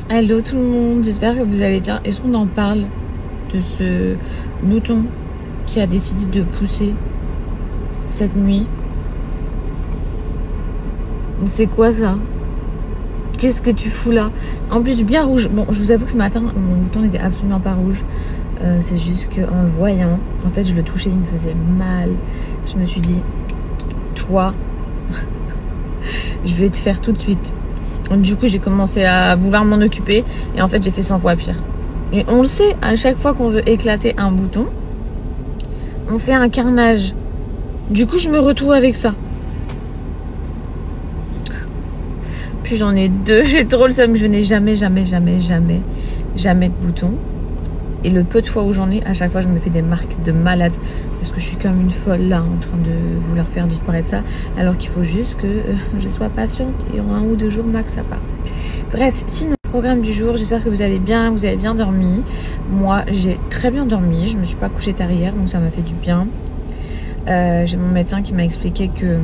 Hello tout le monde, j'espère que vous allez bien. Est-ce qu'on en parle de ce bouton qui a décidé de pousser cette nuit? C'est quoi ça? Qu'est-ce que tu fous là? En plus bien rouge. Bon, je vous avoue que ce matin mon bouton n'était absolument pas rouge. C'est juste qu'en le voyant, en fait je le touchais, il me faisait mal. Je me suis dit, toi, je vais te faire tout de suite. Du coup j'ai commencé à vouloir m'en occuper et en fait j'ai fait 100 fois pire. Et on le sait, à chaque fois qu'on veut éclater un bouton, on fait un carnage. Du coup je me retrouve avec ça. Puis j'en ai deux, j'ai trop le seum, je n'ai jamais de bouton. Et le peu de fois où j'en ai, à chaque fois je me fais des marques de malade. Parce que je suis comme une folle là en train de vouloir faire disparaître ça. Alors qu'il faut juste que je sois patiente et en 1 ou 2 jours max ça part. Bref, sinon programme du jour, j'espère que vous allez bien, vous avez bien dormi. Moi j'ai très bien dormi, je me suis pas couchée tard hier donc ça m'a fait du bien. J'ai mon médecin qui m'a expliqué que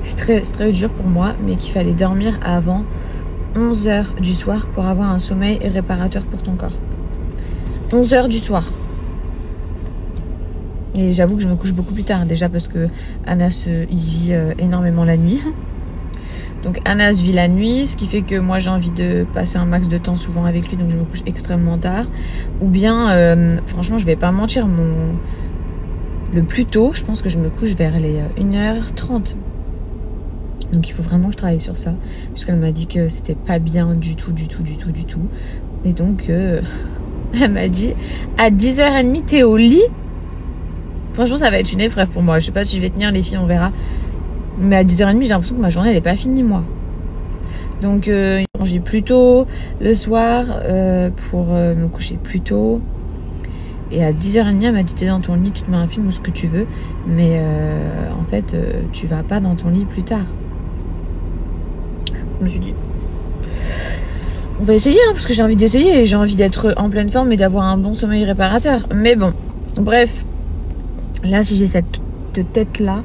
c'est très dur pour moi, mais qu'il fallait dormir avant 11 h du soir pour avoir un sommeil réparateur pour ton corps. 11 h du soir. Et j'avoue que je me couche beaucoup plus tard déjà parce que Anas il vit énormément la nuit. Donc Anas vit la nuit, ce qui fait que moi j'ai envie de passer un max de temps souvent avec lui, donc je me couche extrêmement tard. Ou bien, franchement je vais pas mentir, le plus tôt, je pense que je me couche vers les 1 h 30. Donc il faut vraiment que je travaille sur ça, puisqu'elle m'a dit que c'était pas bien du tout. Et donc elle m'a dit à 10 h 30 t'es au lit. Franchement ça va être une épreuve pour moi. Je sais pas si je vais tenir, les filles, on verra. Mais à 10 h 30 j'ai l'impression que ma journée elle est pas finie moi. Donc j'ai plus tôt le soir pour me coucher plus tôt. Et à 10 h 30 elle m'a dit t'es dans ton lit, tu te mets un film ou ce que tu veux. Mais en fait tu vas pas dans ton lit plus tard. Je me suis dit on va essayer parce que j'ai envie d'essayer et j'ai envie d'être en pleine forme et d'avoir un bon sommeil réparateur. Mais bon, bref, là si j'ai cette tête là,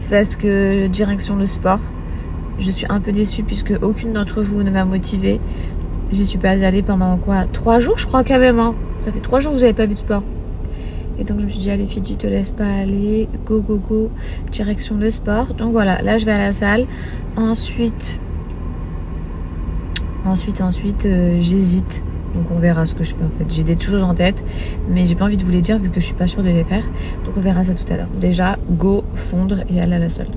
c'est parce que direction le sport. Je suis un peu déçue puisque aucune d'entre vous ne m'a motivée. J'y suis pas allée pendant quoi, 3 jours je crois quand même hein. Ça fait 3 jours que vous n'avez pas vu de sport. Et donc je me suis dit allez Fidji, te laisse pas aller, go direction le sport. Donc voilà, là je vais à la salle. Ensuite j'hésite. Donc on verra ce que je fais en fait. J'ai des choses en tête, mais j'ai pas envie de vous les dire vu que je suis pas sûre de les faire. Donc on verra ça tout à l'heure. Déjà, go fondre et aller à la salle.